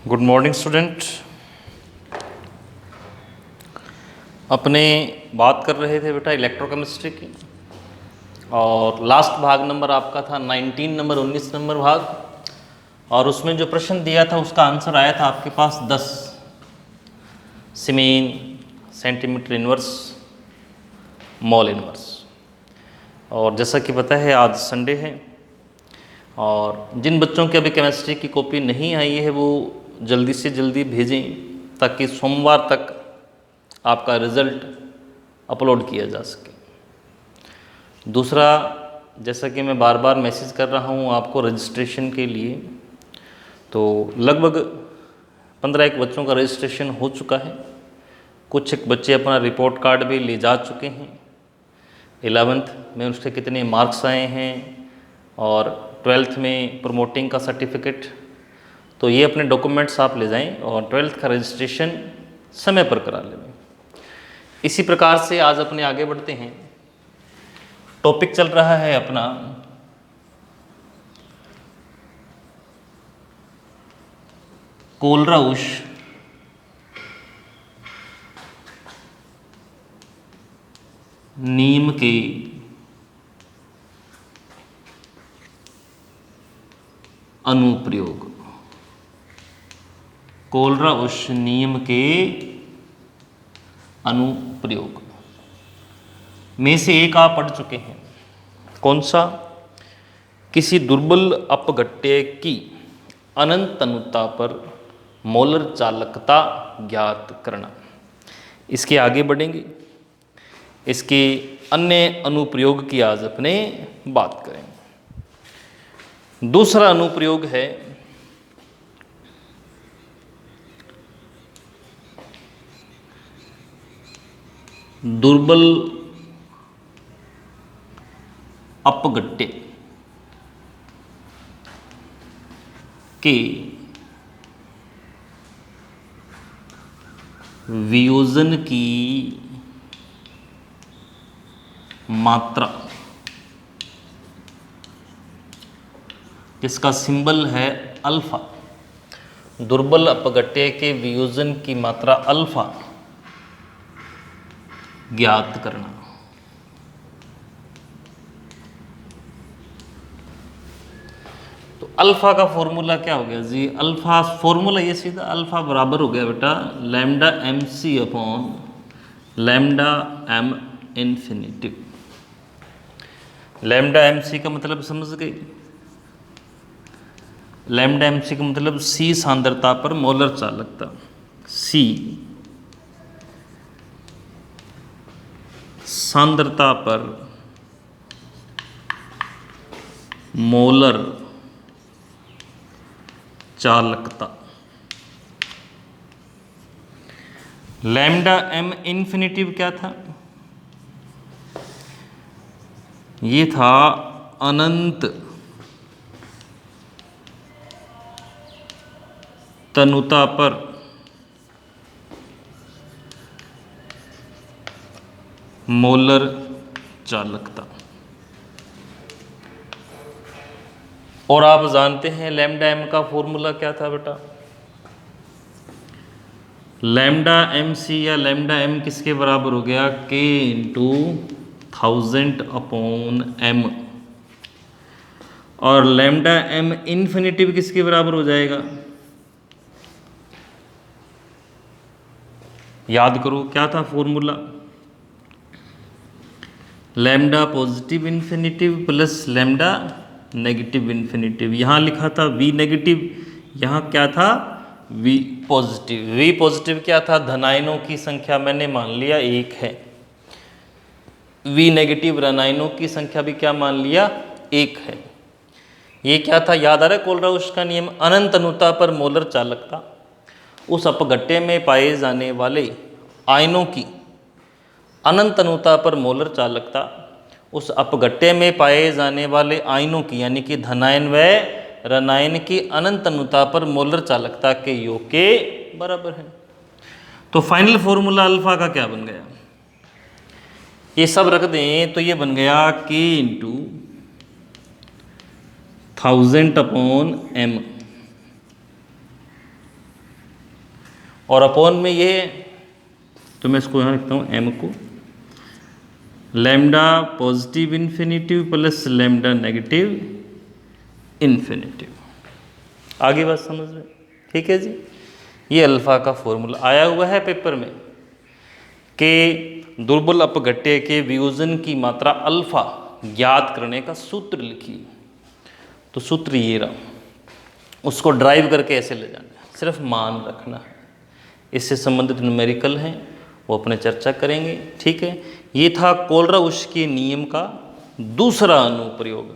Good morning student. अपने बात कर रहे थे बेटा इलेक्ट्रोकेमिस्ट्री की, और लास्ट भाग नंबर आपका था 19 नंबर 19 नंबर भाग, और उसमें जो प्रश्न दिया था उसका आंसर आया था आपके पास 10 सीमेन सेंटीमीटर इनवर्स मॉल इनवर्स। और जैसा कि पता है आज संडे है, और जिन बच्चों की अभी केमिस्ट्री की कॉपी नहीं आई है वो जल्दी से जल्दी भेजें ताकि सोमवार तक आपका रिज़ल्ट अपलोड किया जा सके। दूसरा, जैसा कि मैं बार बार मैसेज कर रहा हूँ आपको रजिस्ट्रेशन के लिए, तो लगभग 15 बच्चों का रजिस्ट्रेशन हो चुका है। कुछ एक बच्चे अपना रिपोर्ट कार्ड भी ले जा चुके हैं। 11th में उसके कितने मार्क्स आए हैं और 12th में प्रमोटिंग का सर्टिफिकेट, तो ये अपने डॉक्यूमेंट्स आप ले जाएं और 12th का रजिस्ट्रेशन समय पर करा लें। इसी प्रकार से आज अपने आगे बढ़ते हैं। टॉपिक चल रहा है अपना कोलराउश नियम के अनुप्रयोग। कोलराउश नियम के अनुप्रयोग में से एक आप पढ़ चुके हैं। कौन सा? किसी दुर्बल अपघट्य की अनंत तनुता पर मोलर चालकता ज्ञात करना। इसके आगे बढ़ेंगे, इसके अन्य अनुप्रयोग की आज अपने बात करें। दूसरा अनुप्रयोग है दुर्बल अपघट्य के वियोजन की मात्रा, जिसका सिंबल है अल्फा। दुर्बल अपघट्य के वियोजन की मात्रा अल्फा ज्ञात करना। तो अल्फा का फॉर्मूला क्या हो गया जी? अल्फा फॉर्मूला ये सीधा अल्फा बराबर हो गया बेटा lambda M C upon lambda M infinitive. Lambda M C का मतलब समझ गए? लैम्डा एम सी का मतलब सी सांद्रता पर मोलर चालकता। सी सांद्रता पर मोलर चालकता। लैम्डा एम इन्फिनिटिव क्या था? ये था अनंत तनुता पर मोलर चालकता। और आप जानते हैं लैम्डा एम का फॉर्मूला क्या था बेटा? लैम्डा एम सी या लैम्डा एम किसके बराबर हो गया? के इंटू 1000 अपॉन एम। और लैम्डा एम इन्फिनिटिव किसके बराबर हो जाएगा? याद करो क्या था formula? Lambda positive infinitive plus lambda negative infinitive. यहाँ लिखा था वी नेगेटिव, यहाँ क्या था? V positive. वी पॉजिटिव क्या था? धनायनों की संख्या मैंने मान लिया 1 है। वी नेगेटिव ऋणायनों की संख्या भी क्या मान लिया? 1 है। ये क्या था? याद आ रहा है कोलराउश का नियम? अनंत तनुता पर मोलर चालकता उस अपघट्य में पाए जाने वाले आयनों की अनंत तनुता पर मोलर चालकता उस अपघट्य में पाए जाने वाले आयनों की, यानी कि धनायन व ऋणायन की अनंत तनुता पर मोलर चालकता के योग के बराबर है। तो फाइनल फॉर्मूला अल्फा का क्या बन गया? ये सब रख दें तो ये बन गया के इंटू 1000 अपॉन एम। और अपॉन में ये, तो मैं इसको यहाँ लिखता हूँ m को lambda positive infinitive plus lambda negative infinitive. आगे बात समझ में? ठीक है जी। ये अल्फ़ा का फॉर्मूला आया हुआ है पेपर में कि दुर्बल अपघट्य के वियोजन की मात्रा अल्फ़ा ज्ञात करने का सूत्र लिखिए। तो सूत्र ये रहा, उसको ड्राइव करके ऐसे ले जाना है, सिर्फ मान रखना है। इससे संबंधित न्यूमेरिकल हैं वो अपने चर्चा करेंगे। ठीक है, ये था कोलराउश के नियम का दूसरा अनुप्रयोग।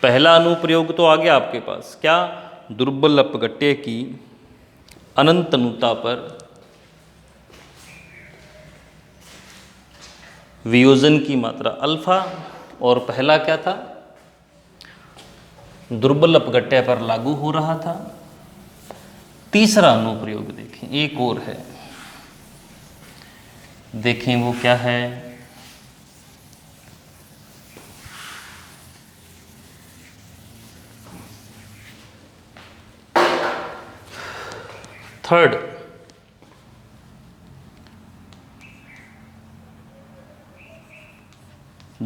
पहला अनुप्रयोग तो आ गया आपके पास, क्या? दुर्बल अपघट्य की अनंतनुता पर वियोजन की मात्रा अल्फा, और पहला क्या था? दुर्बल अपघट्य पर लागू हो रहा था। तीसरा अनुप्रयोग देखें, एक और है, देखें वो क्या है। थर्ड,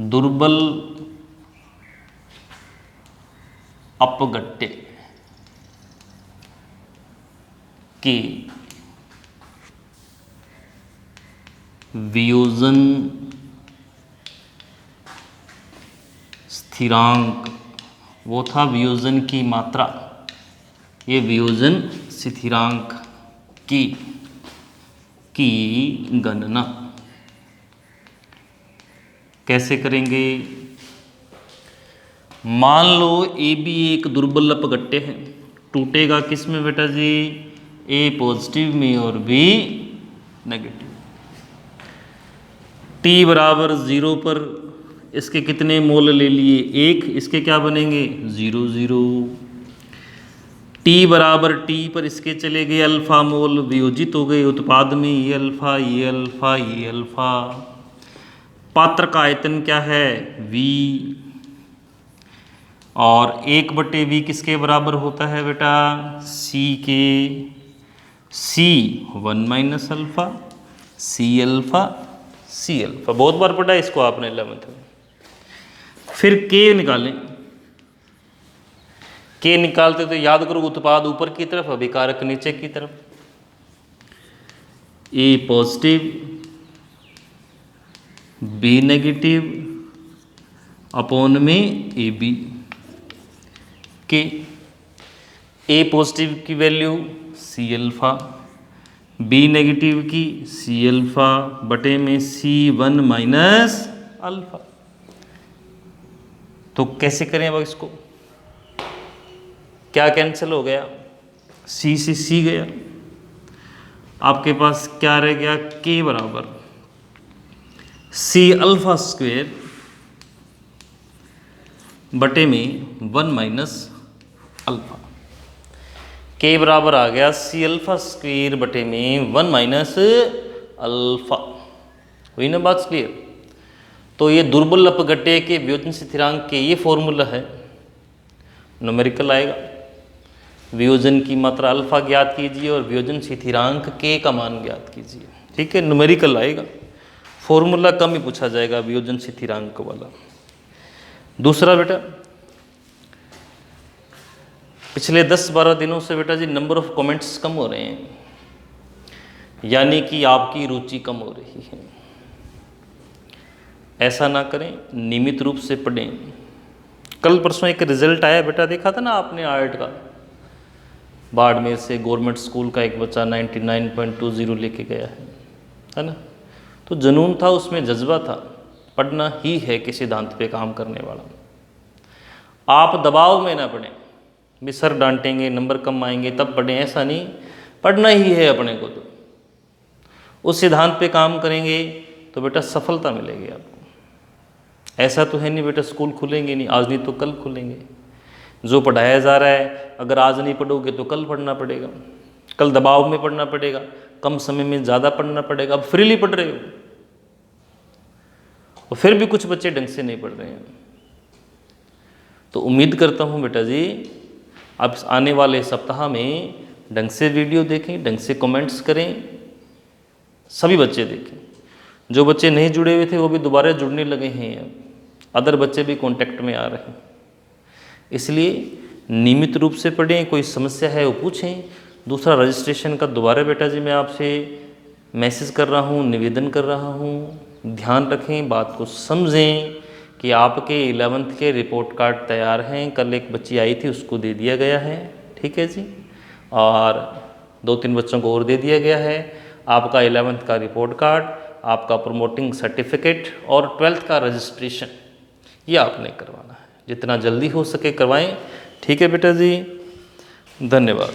दुर्बल अपघट्य के वियोजन स्थिरांक, वो था वियोजन की मात्रा, ये वियोजन स्थिरांक की गणना कैसे करेंगे? मान लो ए बी एक दुर्बल अपघट्य है, टूटेगा किस में बेटा जी? ए पॉजिटिव में और बी नेगेटिव। टी बराबर 0 पर इसके कितने मोल ले लिए? 1, इसके क्या बनेंगे? 0 0। टी बराबर टी पर इसके चले गए अल्फा मोल, वियोजित हो गए उत्पाद में, ये अल्फा ये अल्फा ये अल्फा। पात्र का आयतन क्या है? V, और 1/V किसके बराबर होता है बेटा? C के। C 1 minus alpha, C alpha C alpha. बहुत बार पढ़ा है इसको आपने 11th में। फिर K निकालें। K निकालते तो याद करो, उत्पाद ऊपर की तरफ, अभिकारक नीचे की तरफ। A positive B negative upon में ए बी के। ए पॉजिटिव की value C alpha, B negative की सी अल्फा बटे में C1 माइनस अल्फा। तो कैसे करें अब इसको? क्या कैंसिल हो गया? C से C गया, आपके पास क्या रह गया? K बराबर C अल्फा स्क्वेयर बटे में 1 माइनस अल्फा। K बराबर आ गया C अल्फा स्क्वेयर बटे में 1 माइनस अल्फा। हुई ना बात क्लियर? तो ये दुर्बल अपघट्य के वियोजन स्थिरांक के ये फॉर्मूला है, न्यूमेरिकल आएगा। वियोजन की मात्रा अल्फा ज्ञात कीजिए और वियोजन स्थिरांक K का मान ज्ञात कीजिए। ठीक है, न्यूमेरिकल आएगा, फॉर्मूला कम ही पूछा जाएगा वियोजन स्थिरांक वाला। दूसरा बेटा, पिछले 10-12 दिनों से बेटा जी नंबर ऑफ कमेंट्स कम हो रहे हैं, यानी कि आपकी रुचि कम हो रही है। ऐसा ना करें, नियमित रूप से पढ़ें। कल परसों एक रिजल्ट आया बेटा, देखा था ना आपने आर्ट का? बाड़मेर से गवर्नमेंट स्कूल का एक बच्चा 99.20 लेके गया है ना? तो जुनून था उसमें, जज्बा था, पढ़ना ही है कि सिद्धांत पे काम करने वाला। आप दबाव में ना पढ़ें, भी सर डांटेंगे नंबर कम आएंगे तब पढ़ें, ऐसा नहीं, पढ़ना ही है अपने को। तो उस सिद्धांत पे काम करेंगे तो बेटा सफलता मिलेगी आपको। ऐसा तो है नहीं बेटा स्कूल खुलेंगे नहीं, आज नहीं तो कल खुलेंगे। जो पढ़ाया जा रहा है अगर आज नहीं पढ़ोगे तो कल पढ़ना पड़ेगा, कल दबाव में पढ़ना पड़ेगा, कम समय में ज़्यादा पढ़ना पड़ेगा। अब फ्रीली पढ़ रहे हो और फिर भी कुछ बच्चे ढंग से नहीं पढ़ रहे हैं। तो उम्मीद करता हूँ बेटा जी अब आने वाले सप्ताह में ढंग से वीडियो देखें, ढंग से कमेंट्स करें, सभी बच्चे देखें। जो बच्चे नहीं जुड़े हुए थे वो भी दोबारा जुड़ने लगे हैं, अब अदर बच्चे भी कांटेक्ट में आ रहे हैं। इसलिए नियमित रूप से पढ़ें, कोई समस्या है वो पूछें। दूसरा, रजिस्ट्रेशन का दोबारा बेटा जी मैं आपसे मैसेज कर रहा हूँ, निवेदन कर रहा हूँ, ध्यान रखें, बात को समझें कि आपके 11th के रिपोर्ट कार्ड तैयार हैं। कल एक बच्ची आई थी, उसको दे दिया गया है, ठीक है जी, और 2-3 बच्चों को और दे दिया गया है। आपका 11th का रिपोर्ट कार्ड, आपका प्रमोटिंग सर्टिफिकेट और 12th का रजिस्ट्रेशन, ये आपने करवाना है। जितना जल्दी हो सके करवाएं, ठीक है बेटा जी, धन्यवाद।